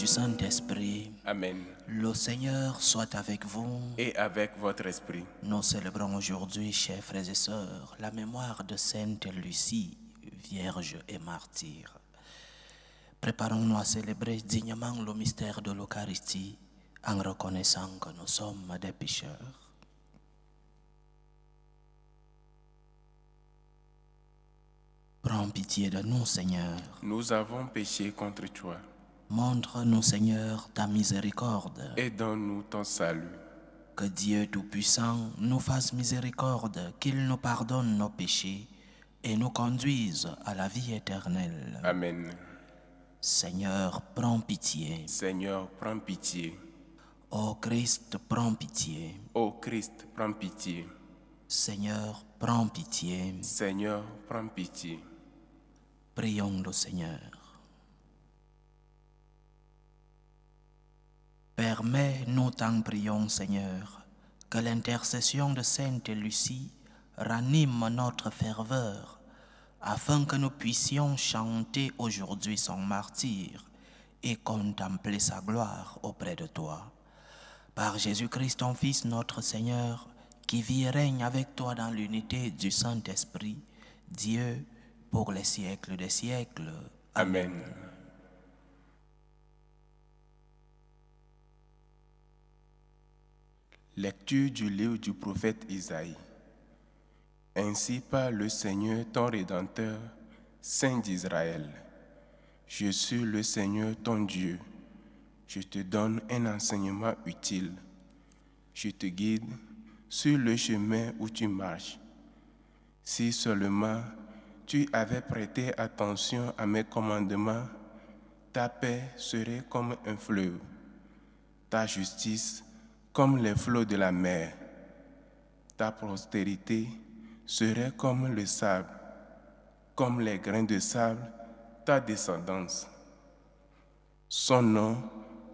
Saint-Esprit. Amen. Le Seigneur soit avec vous. Et avec votre esprit. Nous célébrons aujourd'hui, chers frères et sœurs, la mémoire de Sainte Lucie, vierge et martyre. Préparons-nous à célébrer dignement le mystère de l'Eucharistie en reconnaissant que nous sommes des pécheurs. Prends pitié de nous, Seigneur. Nous avons péché contre toi. Montre-nous, Seigneur, ta miséricorde. Et donne-nous ton salut. Que Dieu Tout-Puissant nous fasse miséricorde, qu'il nous pardonne nos péchés et nous conduise à la vie éternelle. Amen. Seigneur, prends pitié. Seigneur, prends pitié. Ô Christ, prends pitié. Ô Christ, prends pitié. Seigneur, prends pitié. Seigneur, prends pitié. Prions le Seigneur. Permets-nous, t'en prions, Seigneur, que l'intercession de Sainte Lucie ranime notre ferveur, afin que nous puissions chanter aujourd'hui son martyre et contempler sa gloire auprès de toi. Par Jésus-Christ, ton Fils, notre Seigneur, qui vit et règne avec toi dans l'unité du Saint-Esprit, Dieu, pour les siècles des siècles. Amen. Lecture du livre du prophète Isaïe. Ainsi parle le Seigneur ton Rédempteur, Saint d'Israël. Je suis le Seigneur ton Dieu. Je te donne un enseignement utile. Je te guide sur le chemin où tu marches. Si seulement tu avais prêté attention à mes commandements, ta paix serait comme un fleuve, ta justice comme les flots de la mer. Ta postérité serait comme le sable, comme les grains de sable, ta descendance. Son nom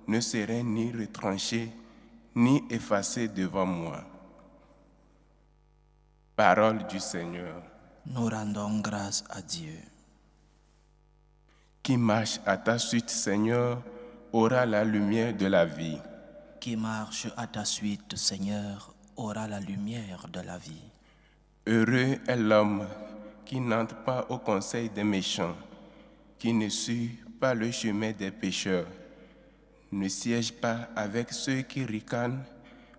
ne serait ni retranché, ni effacé devant moi. Parole du Seigneur. Nous rendons grâce à Dieu. Qui marche à ta suite, Seigneur, aura la lumière de la vie. Qui marche à ta suite, Seigneur, aura la lumière de la vie. Heureux est l'homme qui n'entre pas au conseil des méchants, qui ne suit pas le chemin des pécheurs, ne siège pas avec ceux qui ricanent,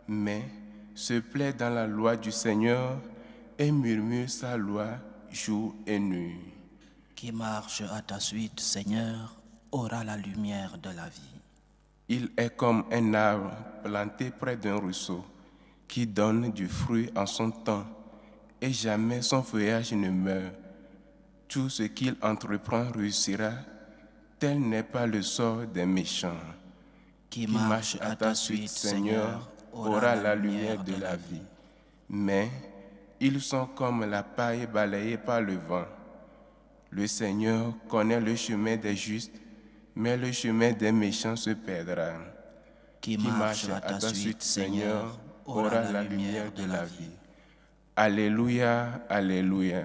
mais se plaît dans la loi du Seigneur et murmure sa loi jour et nuit. Qui marche à ta suite, Seigneur, aura la lumière de la vie. Il est comme un arbre planté près d'un ruisseau, qui donne du fruit en son temps, et jamais son feuillage ne meurt. Tout ce qu'il entreprend réussira, tel n'est pas le sort des méchants. Qui marche à ta suite, Seigneur, aura la lumière de la vie. Mais ils sont comme la paille balayée par le vent. Le Seigneur connaît le chemin des justes, mais le chemin des méchants se perdra. Qui marche à ta suite, Seigneur, aura la lumière de la vie. Alléluia, alléluia.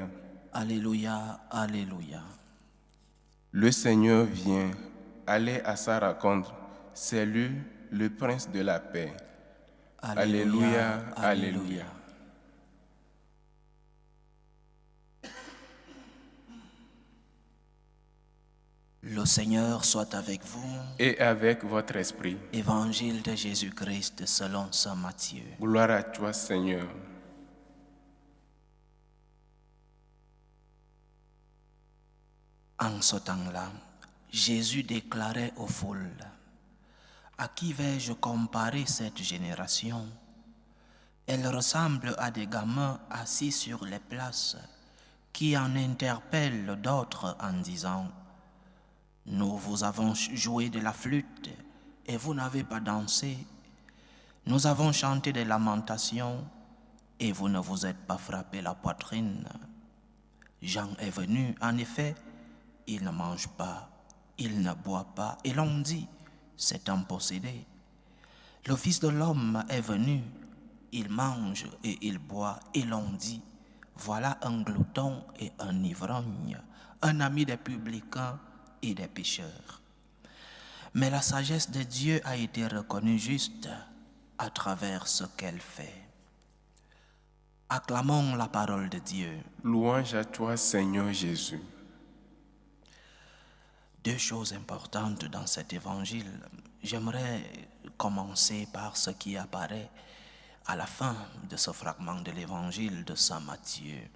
Alléluia, alléluia. Le Seigneur vient, allez à sa rencontre, c'est lui, le prince de la paix. Alléluia, alléluia. Le Seigneur soit avec vous. Et avec votre esprit. Évangile de Jésus-Christ selon saint Matthieu. Gloire à toi, Seigneur. En ce temps-là, Jésus déclarait aux foules: à qui vais-je comparer cette génération? Elle ressemble à des gamins assis sur les places qui en interpellent d'autres en disant: nous vous avons joué de la flûte et vous n'avez pas dansé. Nous avons chanté des lamentations et vous ne vous êtes pas frappé la poitrine. Jean est venu, en effet, il ne mange pas, il ne boit pas, et l'on dit: c'est un possédé. Le Fils de l'homme est venu, il mange et il boit, et l'on dit: voilà un glouton et un ivrogne, un ami des publicains et des pécheurs. Mais la sagesse de Dieu a été reconnue juste à travers ce qu'elle fait. Acclamons la parole de Dieu. Louange à toi, Seigneur Jésus. Deux choses importantes dans cet évangile. J'aimerais commencer par ce qui apparaît à la fin de ce fragment de l'évangile de Saint Matthieu.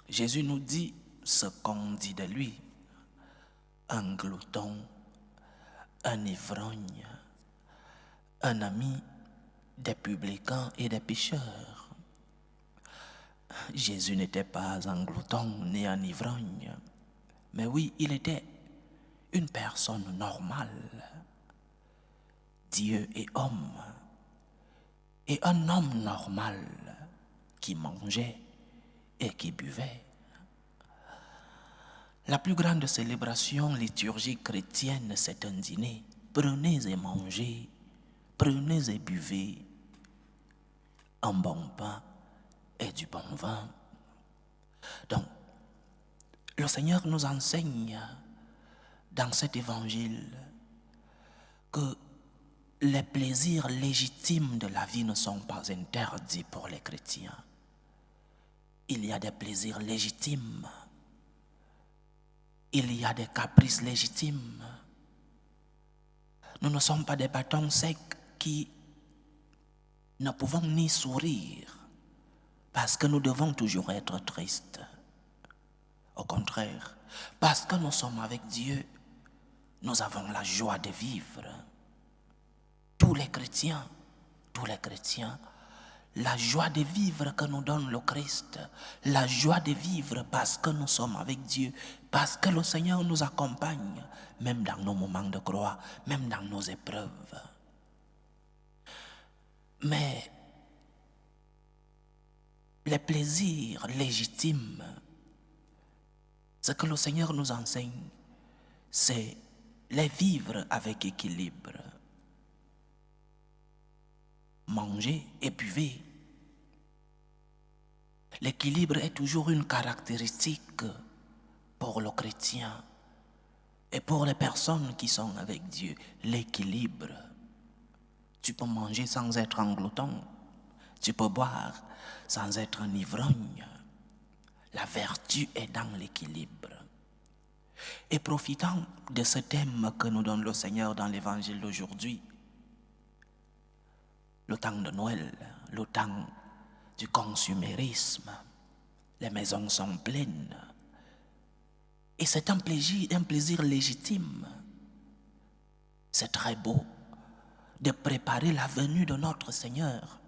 Jésus nous dit ce qu'on dit de lui: un glouton, un ivrogne, un ami des publicains et des pécheurs. Jésus n'était pas un glouton ni un ivrogne, mais oui, il était une personne normale, Dieu et homme, et un homme normal qui mangeait et qui buvait. La plus grande célébration liturgique chrétienne, c'est un dîner. Prenez et mangez, prenez et buvez un bon pain et du bon vin. Donc, le Seigneur nous enseigne dans cet évangile que les plaisirs légitimes de la vie ne sont pas interdits pour les chrétiens. Il y a des plaisirs légitimes. Il y a des caprices légitimes. Nous ne sommes pas des bâtons secs qui ne pouvons ni sourire parce que nous devons toujours être tristes. Au contraire, parce que nous sommes avec Dieu, nous avons la joie de vivre. Tous les chrétiens, la joie de vivre que nous donne le Christ, la joie de vivre parce que nous sommes avec Dieu, parce que le Seigneur nous accompagne, même dans nos moments de croix, même dans nos épreuves. Mais les plaisirs légitimes, ce que le Seigneur nous enseigne, c'est les vivre avec équilibre. Mangez et buvez. L'équilibre est toujours une caractéristique pour le chrétien et pour les personnes qui sont avec Dieu. L'équilibre. Tu peux manger sans être un glouton. Tu peux boire sans être un ivrogne. La vertu est dans l'équilibre. Et profitant de ce thème que nous donne le Seigneur dans l'évangile d'aujourd'hui, le temps de Noël, le temps du consumérisme, les maisons sont pleines. Et c'est un plaisir légitime. C'est très beau de préparer la venue de notre Seigneur.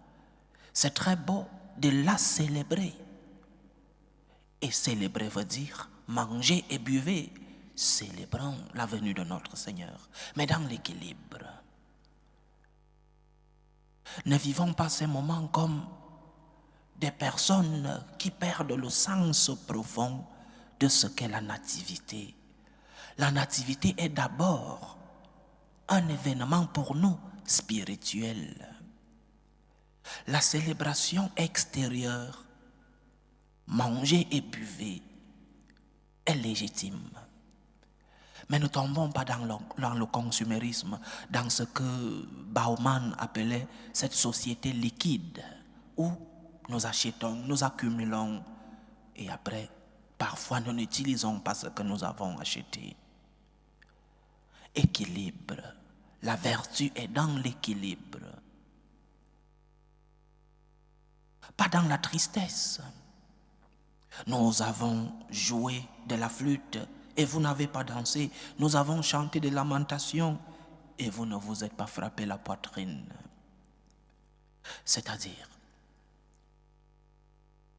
C'est très beau de la célébrer. Et célébrer veut dire manger et buvez. Célébrons la venue de notre Seigneur, mais dans l'équilibre. Ne vivons pas ces moments comme des personnes qui perdent le sens profond de ce qu'est la nativité. La nativité est d'abord un événement pour nous spirituel. La célébration extérieure, manger et buvez, est légitime. Mais ne tombons pas dans le consumérisme, dans ce que Bauman appelait cette société liquide, où nous achetons, nous accumulons, et après, parfois nous n'utilisons pas ce que nous avons acheté. Équilibre. La vertu est dans l'équilibre. Pas dans la tristesse. Nous avons joué de la flûte et vous n'avez pas dansé. Nous avons chanté des lamentations et vous ne vous êtes pas frappé la poitrine. C'est-à-dire,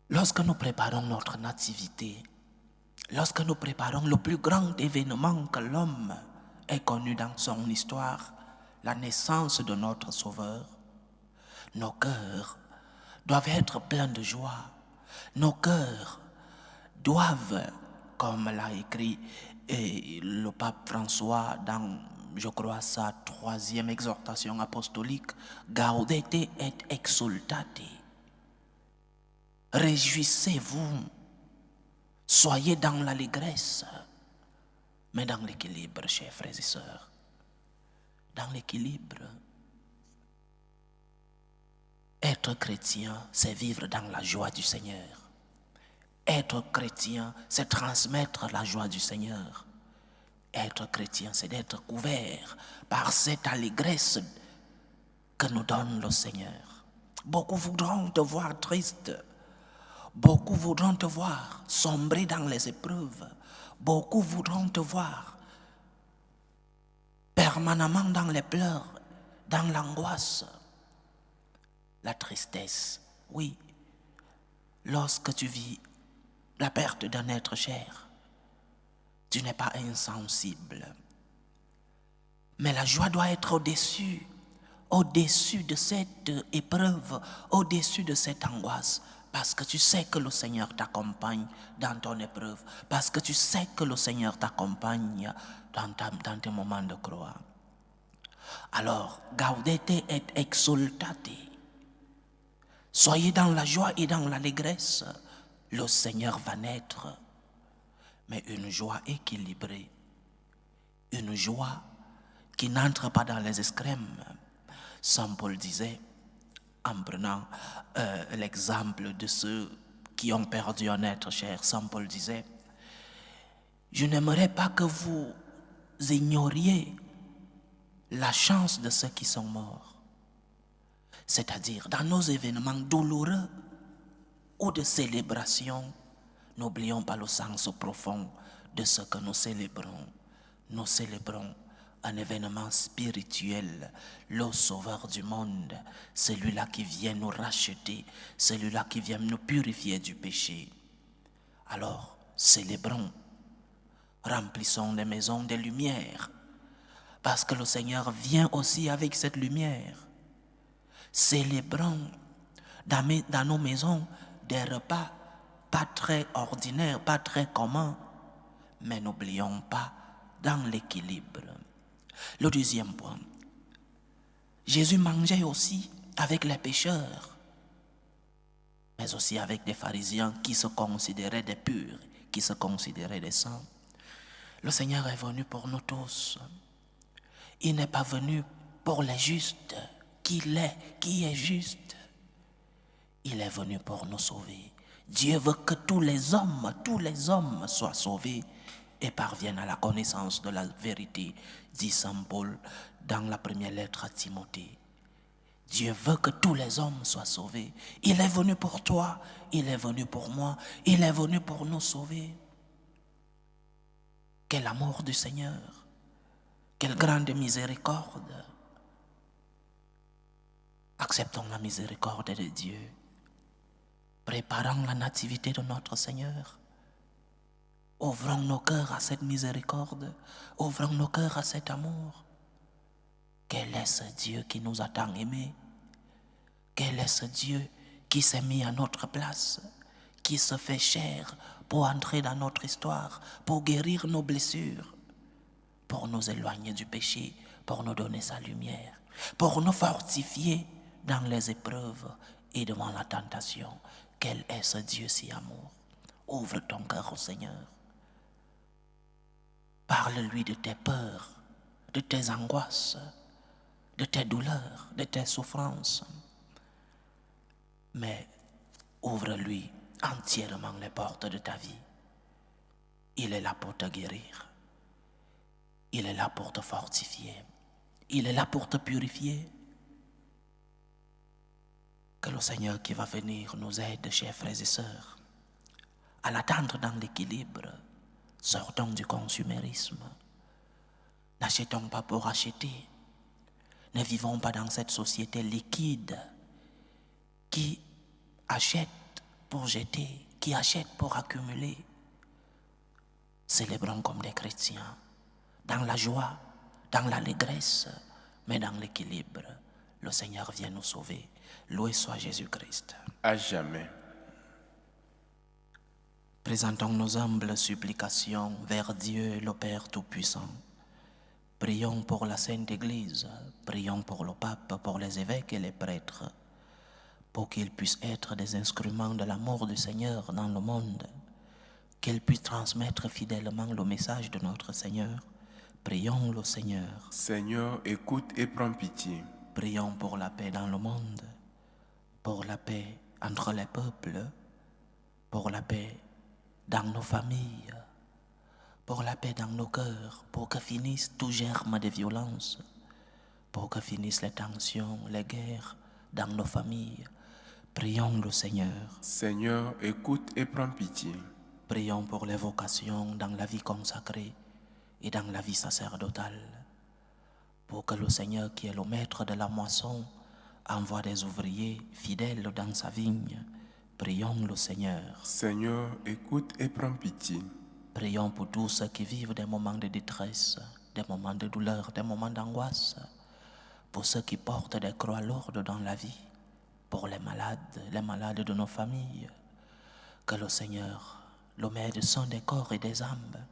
lorsque nous préparons notre nativité, lorsque nous préparons le plus grand événement que l'homme ait connu dans son histoire, la naissance de notre Sauveur, nos cœurs doivent être pleins de joie. Nos cœurs doivent, comme l'a écrit le pape François dans, je crois, sa 3e exhortation apostolique, Gaudete et exultate. Réjouissez-vous, soyez dans l'allégresse, mais dans l'équilibre, chers frères et sœurs. dans l'équilibre. Être chrétien, c'est vivre dans la joie du Seigneur. Être chrétien, c'est transmettre la joie du Seigneur. Être chrétien, c'est d'être couvert par cette allégresse que nous donne le Seigneur. Beaucoup voudront te voir triste. Beaucoup voudront te voir sombrer dans les épreuves. Beaucoup voudront te voir permanemment dans les pleurs, dans l'angoisse, la tristesse. Oui, lorsque tu vis la perte d'un être cher, tu n'es pas insensible. Mais la joie doit être au-dessus de cette épreuve, au-dessus de cette angoisse, parce que tu sais que le Seigneur t'accompagne dans ton épreuve, parce que tu sais que le Seigneur t'accompagne dans tes moments de croix. Alors, gaudete et exultate. Soyez dans la joie et dans l'allégresse. Le Seigneur va naître, mais une joie équilibrée, une joie qui n'entre pas dans les extrêmes. Saint Paul disait, en prenant l'exemple de ceux qui ont perdu un être cher, Saint Paul disait, je n'aimerais pas que vous ignoriez la chance de ceux qui sont morts. C'est-à-dire, dans nos événements douloureux ou de célébration, n'oublions pas le sens profond de ce que nous célébrons. Nous célébrons un événement spirituel, le Sauveur du monde, celui-là qui vient nous racheter, celui-là qui vient nous purifier du péché. Alors, célébrons, remplissons les maisons de lumière, parce que le Seigneur vient aussi avec cette lumière. Célébrons dans nos maisons des repas pas très ordinaires, pas très communs, mais n'oublions pas dans l'équilibre. Le deuxième point, Jésus mangeait aussi avec les pécheurs, mais aussi avec des pharisiens qui se considéraient des purs, qui se considéraient des saints. Le Seigneur est venu pour nous tous. Il n'est pas venu pour les justes, qui est juste. Il est venu pour nous sauver. Dieu veut que tous les hommes soient sauvés et parviennent à la connaissance de la vérité, dit Saint Paul dans la première lettre à Timothée. Dieu veut que tous les hommes soient sauvés. Il est venu pour toi, il est venu pour moi, il est venu pour nous sauver. Quel amour du Seigneur, quelle grande miséricorde. Acceptons la miséricorde de Dieu. Préparons la nativité de notre Seigneur. Ouvrons nos cœurs à cette miséricorde. Ouvrons nos cœurs à cet amour. Quel est ce Dieu qui nous a tant aimés? Quel est ce Dieu qui s'est mis à notre place, qui se fait chair pour entrer dans notre histoire, pour guérir nos blessures, pour nous éloigner du péché, pour nous donner sa lumière, pour nous fortifier dans les épreuves et devant la tentation. Quel est ce Dieu si amour? Ouvre ton cœur au Seigneur. Parle-lui de tes peurs, de tes angoisses, de tes douleurs, de tes souffrances. Mais ouvre-lui entièrement les portes de ta vie. Il est là pour te guérir. Il est là pour te fortifier. Il est là pour te purifier. Que le Seigneur qui va venir nous aide, chers frères et sœurs, à l'attendre dans l'équilibre. Sortons du consumérisme. N'achetons pas pour acheter. Ne vivons pas dans cette société liquide qui achète pour jeter, qui achète pour accumuler. Célébrons comme des chrétiens, dans la joie, dans l'allégresse, mais dans l'équilibre. Le Seigneur vient nous sauver. Loué soit Jésus-Christ. À jamais. Présentons nos humbles supplications vers Dieu le Père Tout-Puissant. Prions pour la Sainte Église, prions pour le pape, pour les évêques et les prêtres, pour qu'ils puissent être des instruments de l'amour du Seigneur dans le monde, qu'ils puissent transmettre fidèlement le message de notre Seigneur, Prions le Seigneur. Seigneur, écoute et prends pitié. Prions pour la paix dans le monde, pour la paix entre les peuples, pour la paix dans nos familles, pour la paix dans nos cœurs, pour que finisse tout germe de violence, pour que finissent les tensions, les guerres dans nos familles. Prions le Seigneur. Seigneur, écoute et prends pitié. Prions pour les vocations dans la vie consacrée et dans la vie sacerdotale, pour que le Seigneur, qui est le maître de la moisson, envoie des ouvriers fidèles dans sa vigne. Prions le Seigneur. Seigneur, écoute et prends pitié. Prions pour tous ceux qui vivent des moments de détresse, des moments de douleur, des moments d'angoisse, pour ceux qui portent des croix lourdes dans la vie, pour les malades de nos familles. Que le Seigneur, le médecin des corps et des âmes,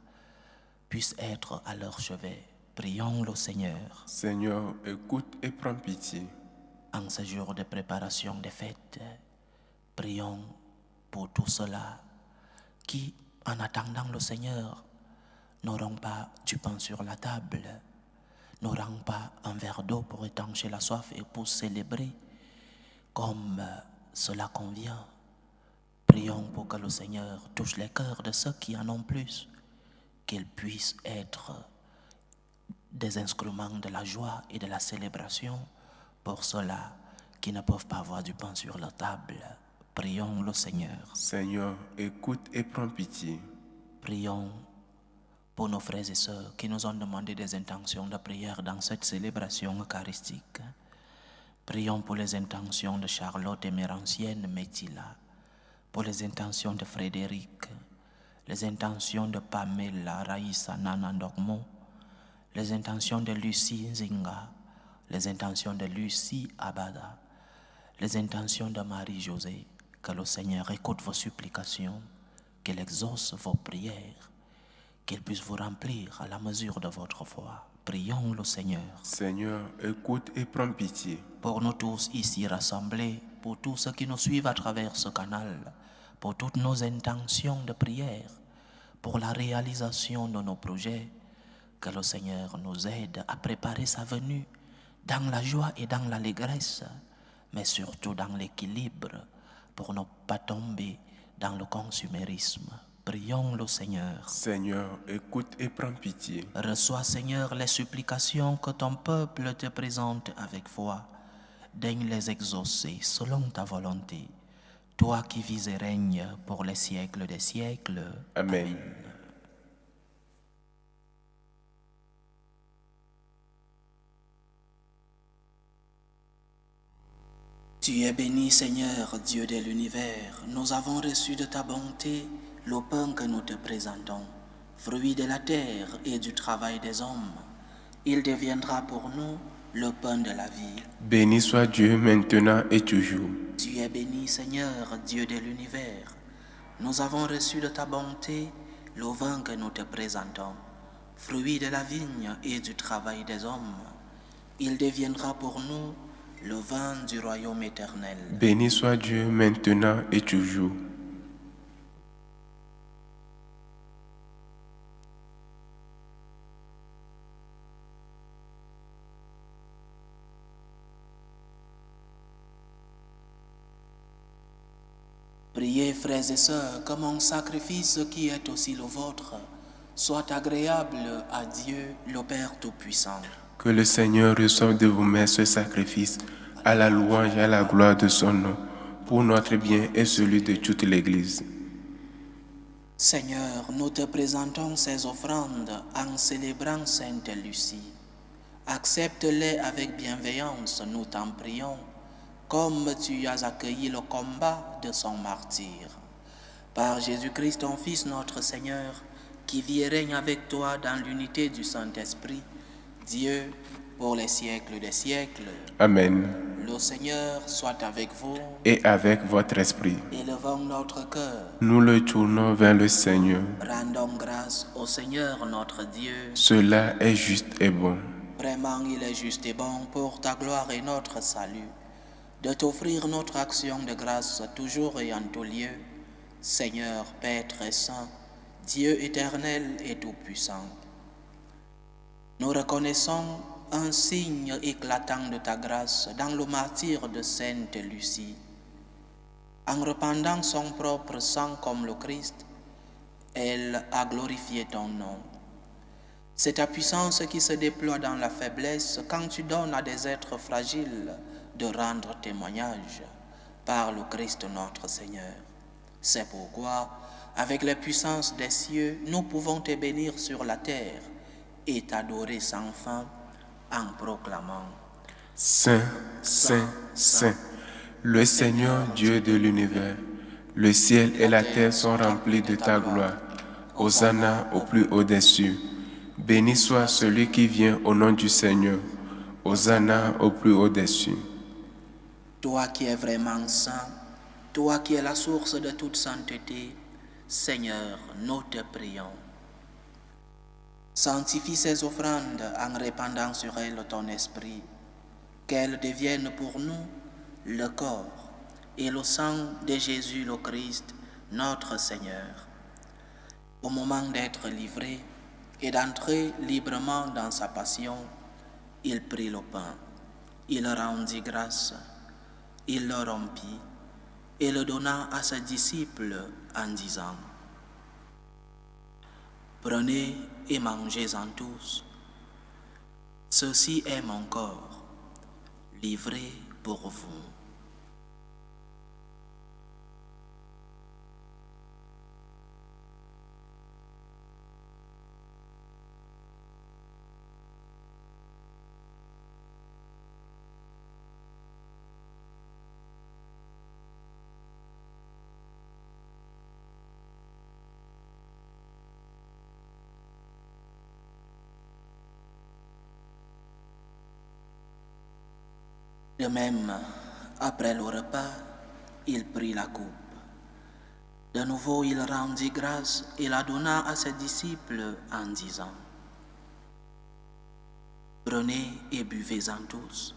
puisse être à leur chevet. Prions le Seigneur. Seigneur, écoute et prends pitié. En ce jour de préparation des fêtes, prions pour tous ceux-là qui, en attendant le Seigneur, n'auront pas du pain sur la table, n'auront pas un verre d'eau pour étancher la soif et pour célébrer comme cela convient. Prions pour que le Seigneur touche les cœurs de ceux qui en ont plus, qu'ils puissent être des instruments de la joie et de la célébration pour ceux-là qui ne peuvent pas avoir du pain sur leur table. Prions le Seigneur. Seigneur, écoute et prends pitié. Prions pour nos frères et sœurs qui nous ont demandé des intentions de prière dans cette célébration eucharistique. Prions pour les intentions de Charlotte Émérancienne Métila, pour les intentions de Frédéric, les intentions de Pamela Raïssa Nana Ndokmo, les intentions de Lucie Nzinga, les intentions de Lucie Abada, les intentions de Marie-Josée. Que le Seigneur écoute vos supplications, qu'il exauce vos prières, qu'il puisse vous remplir à la mesure de votre foi. Prions le Seigneur. Seigneur, écoute et prends pitié. Pour nous tous ici rassemblés, pour tous ceux qui nous suivent à travers ce canal, pour toutes nos intentions de prière, pour la réalisation de nos projets, que le Seigneur nous aide à préparer sa venue dans la joie et dans l'allégresse, mais surtout dans l'équilibre, pour ne pas tomber dans le consumérisme. Prions le Seigneur. Seigneur, écoute et prends pitié. Reçois, Seigneur, les supplications que ton peuple te présente avec foi. Daigne les exaucer selon ta volonté. Toi qui vis et règnes pour les siècles des siècles. Amen. Tu es béni, Seigneur, Dieu de l'univers. Nous avons reçu de ta bonté le pain que nous te présentons, fruit de la terre et du travail des hommes. Il deviendra pour nous le pain de la vie. Béni soit Dieu maintenant et toujours. Tu es béni, Seigneur, Dieu de l'univers. Nous avons reçu de ta bonté le vin que nous te présentons, fruit de la vigne et du travail des hommes. Il deviendra pour nous le vin du royaume éternel. Béni soit Dieu maintenant et toujours. Priez, frères et sœurs, que mon sacrifice qui est aussi le vôtre soit agréable à Dieu, le Père Tout-Puissant. Que le Seigneur reçoive de vos mains ce sacrifice à la louange et à la gloire de son nom, pour notre bien et celui de toute l'Église. Seigneur, nous te présentons ces offrandes en célébrant Sainte Lucie. Accepte-les avec bienveillance, nous t'en prions, comme tu as accueilli le combat de son martyre. Par Jésus-Christ, ton Fils, notre Seigneur, qui vit et règne avec toi dans l'unité du Saint-Esprit, Dieu, pour les siècles des siècles. Amen. Le Seigneur soit avec vous. Et avec votre esprit. Élevons notre cœur. Nous le tournons vers le Seigneur. Rendons grâce au Seigneur notre Dieu. Cela est juste et bon. Vraiment, il est juste et bon pour ta gloire et notre salut, de t'offrir notre action de grâce toujours et en tout lieu, Seigneur, Père très saint, Dieu éternel et tout-puissant. Nous reconnaissons un signe éclatant de ta grâce dans le martyre de Sainte Lucie. En répandant son propre sang comme le Christ, elle a glorifié ton nom. C'est ta puissance qui se déploie dans la faiblesse quand tu donnes à des êtres fragiles de rendre témoignage par le Christ notre Seigneur. C'est pourquoi, avec les puissances des cieux, nous pouvons te bénir sur la terre et t'adorer sans fin en proclamant: Saint, Saint, Saint, le Seigneur Dieu de l'univers, le ciel et la terre sont remplis de ta gloire. Hosanna au plus haut des cieux. Béni soit celui qui vient au nom du Seigneur. Hosanna au plus haut des cieux. Toi qui es vraiment saint, toi qui es la source de toute sainteté, Seigneur, nous te prions. Sanctifie ces offrandes en répandant sur elles ton esprit, qu'elles deviennent pour nous le corps et le sang de Jésus le Christ, notre Seigneur. Au moment d'être livré et d'entrer librement dans sa passion, il prit le pain, il rendit grâce, il le rompit et le donna à ses disciples en disant: Prenez et mangez-en tous. Ceci est mon corps, livré pour vous. De même, après le repas, il prit la coupe. De nouveau, il rendit grâce et la donna à ses disciples en disant: Prenez et buvez-en tous,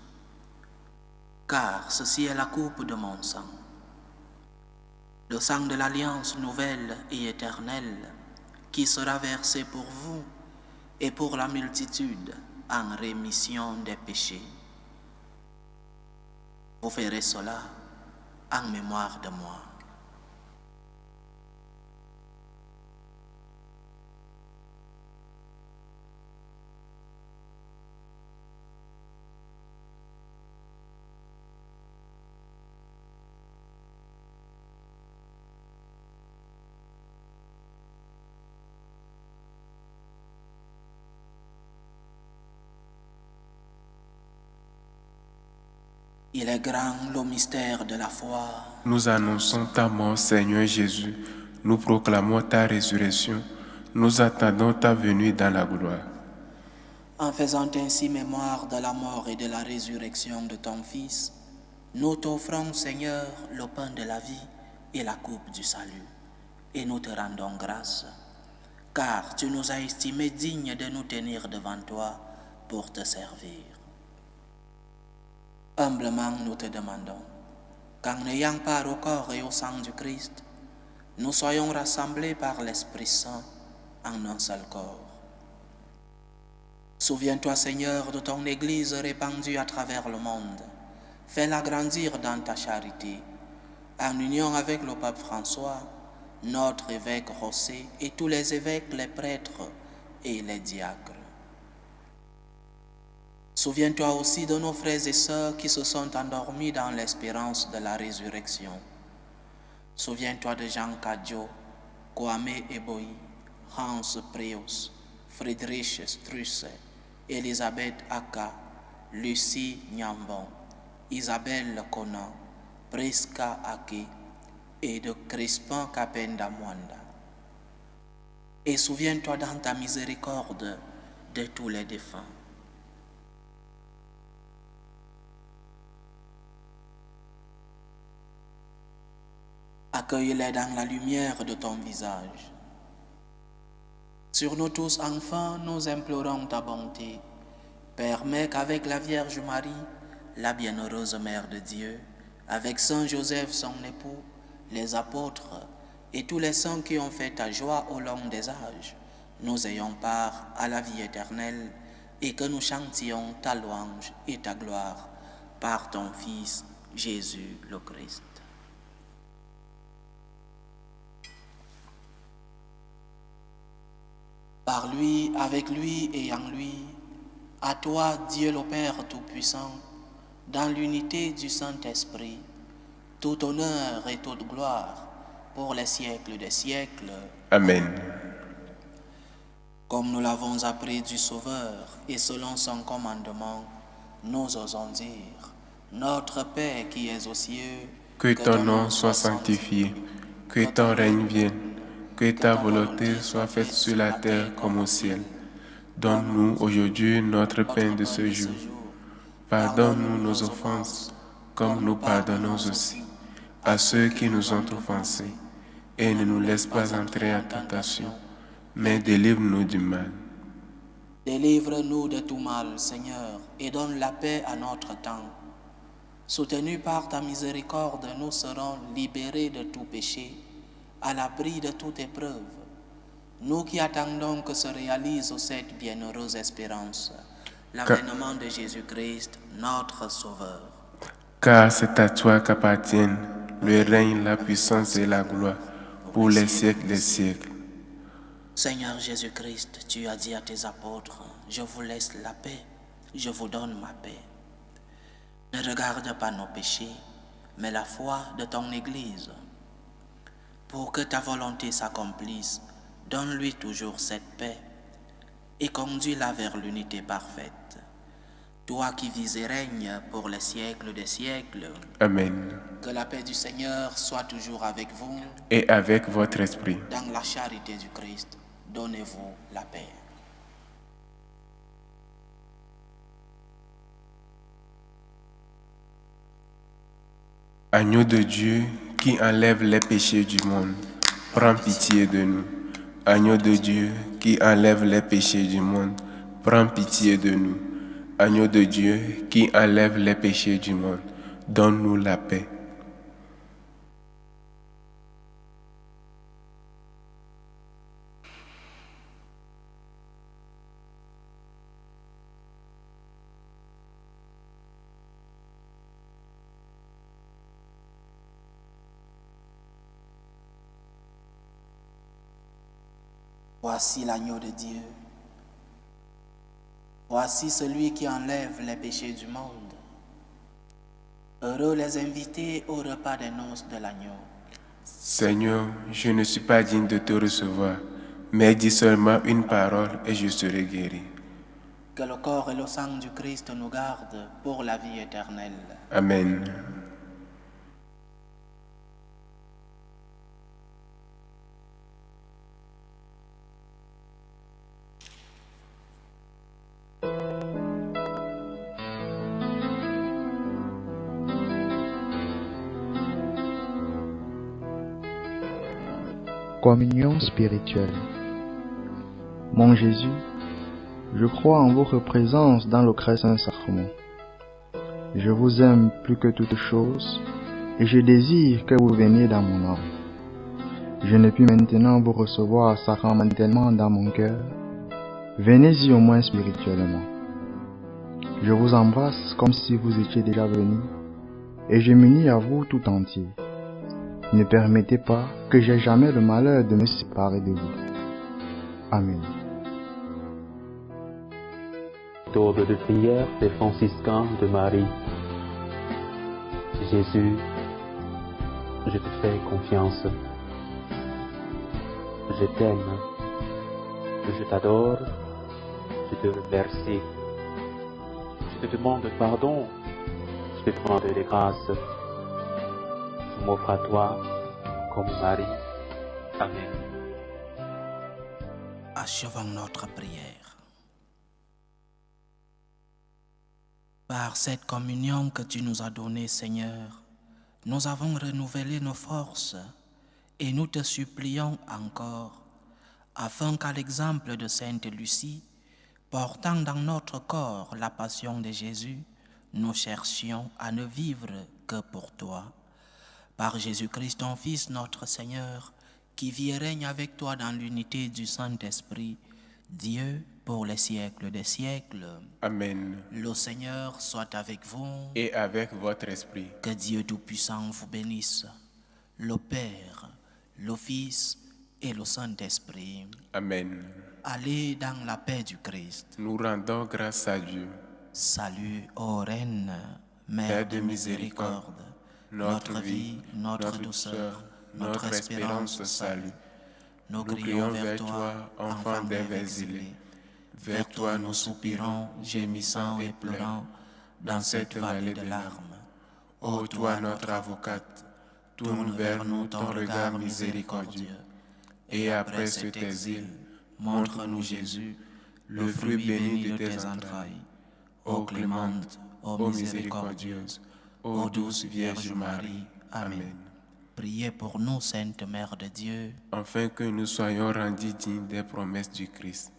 car ceci est la coupe de mon sang, le sang de l'alliance nouvelle et éternelle, qui sera versé pour vous et pour la multitude en rémission des péchés. Vous ferez cela en mémoire de moi. Il est grand le mystère de la foi. Nous annonçons ta mort, Seigneur Jésus. Nous proclamons ta résurrection. Nous attendons ta venue dans la gloire. En faisant ainsi mémoire de la mort et de la résurrection de ton Fils, nous t'offrons, Seigneur, le pain de la vie et la coupe du salut, et nous te rendons grâce, car tu nous as estimés dignes de nous tenir devant toi pour te servir. Humblement, nous te demandons qu'en n'ayant part au corps et au sang du Christ, nous soyons rassemblés par l'Esprit Saint en un seul corps. Souviens-toi, Seigneur, de ton Église répandue à travers le monde. Fais-la grandir dans ta charité, en union avec le pape François, notre évêque José et tous les évêques, les prêtres et les diacres. Souviens-toi aussi de nos frères et sœurs qui se sont endormis dans l'espérance de la résurrection. Souviens-toi de Jean Cadjo, Kwame Eboyi, Hans Preus, Friedrich Strusse, Elisabeth Aka, Lucie Nyambon, Isabelle Conan, Priska Ake et de Crispin Kapenda Mwanda. Et souviens-toi dans ta miséricorde de tous les défunts. Accueille-les dans la lumière de ton visage. Sur nous tous, enfin, nous implorons ta bonté. Permets qu'avec la Vierge Marie, la bienheureuse Mère de Dieu, avec Saint Joseph, son époux, les apôtres et tous les saints qui ont fait ta joie au long des âges, nous ayons part à la vie éternelle et que nous chantions ta louange et ta gloire par ton Fils Jésus le Christ. Par lui, avec lui et en lui, à toi, Dieu le Père Tout-Puissant, dans l'unité du Saint-Esprit, tout honneur et toute gloire pour les siècles des siècles. Amen. Comme nous l'avons appris du Sauveur et selon son commandement, nous osons dire, notre Père qui es aux cieux, Que ton nom soit sanctifié, que ton règne vienne, que ta volonté soit faite sur la terre comme au ciel. Donne-nous aujourd'hui notre pain de ce jour. Pardonne-nous nos offenses, comme nous pardonnons aussi à ceux qui nous ont offensés. Et ne nous laisse pas entrer en tentation, mais délivre-nous du mal. Délivre-nous de tout mal, Seigneur, et donne la paix à notre temps. Soutenus par ta miséricorde, nous serons libérés de tout péché, à l'abri de toute épreuve. Nous qui attendons que se réalise cette bienheureuse espérance, l'avènement de Jésus-Christ, notre Sauveur. Car c'est à toi qu'appartiennent le règne, la puissance et la gloire pour les siècles des siècles. Seigneur Jésus-Christ, tu as dit à tes apôtres, je vous laisse la paix, je vous donne ma paix. Ne regarde pas nos péchés, mais la foi de ton Église. Pour que ta volonté s'accomplisse, donne-lui toujours cette paix et conduis-la vers l'unité parfaite. Toi qui vis et règnes pour les siècles des siècles. Amen. Que la paix du Seigneur soit toujours avec vous. Et avec votre esprit. Dans la charité du Christ, donnez-vous la paix. Agneau de Dieu qui enlève les péchés du monde, prends pitié de nous. Agneau de Dieu qui enlève les péchés du monde, prends pitié de nous. Agneau de Dieu qui enlève les péchés du monde, donne-nous la paix. Voici l'agneau de Dieu. Voici celui qui enlève les péchés du monde. Heureux les invités au repas des noces de l'agneau. Seigneur, je ne suis pas digne de te recevoir, mais dis seulement une parole et je serai guéri. Que le corps et le sang du Christ nous gardent pour la vie éternelle. Amen. Communion spirituelle. Mon Jésus, je crois en votre présence dans le très saint sacrement. Je vous aime plus que toute chose et je désire que vous veniez dans mon âme. Je ne puis maintenant vous recevoir sacramentellement dans mon cœur. Venez-y au moins spirituellement. Je vous embrasse comme si vous étiez déjà venu et je m'unis à vous tout entier. Ne permettez pas que j'aie jamais le malheur de me séparer de vous. Amen. Méthode de prière des franciscains de Marie. Jésus, je te fais confiance. Je t'aime. Je t'adore. Je te remercie. Je te demande pardon. Je te demande des grâces. Je m'offre à toi comme Marie. Amen. Achevons notre prière. Par cette communion que tu nous as donnée, Seigneur, nous avons renouvelé nos forces et nous te supplions encore, afin qu'à l'exemple de Sainte Lucie, portant dans notre corps la passion de Jésus, nous cherchions à ne vivre que pour toi. Par Jésus-Christ, ton Fils, notre Seigneur, qui vit et règne avec toi dans l'unité du Saint-Esprit, Dieu pour les siècles des siècles. Amen. Le Seigneur soit avec vous. Et avec votre esprit. Que Dieu Tout-Puissant vous bénisse, le Père, le Fils et le Saint-Esprit. Amen. Allez dans la paix du Christ. Nous rendons grâce à Dieu. Salut, ô Reine, Mère de miséricorde, notre vie, notre douceur, notre espérance, salut. Nous crions vers toi, enfant d'Ève exilé. Vers toi nous soupirons, gémissant et pleurant, dans cette vallée de larmes. Ô toi notre avocate, tourne vers nous ton regard miséricordieux. Et après cet exil, montre-nous Jésus, le fruit béni de tes entrailles. Ô clémente, ô miséricordieuse, ô douce Vierge Marie. Amen. Priez pour nous, Sainte Mère de Dieu, afin que nous soyons rendus dignes des promesses du Christ.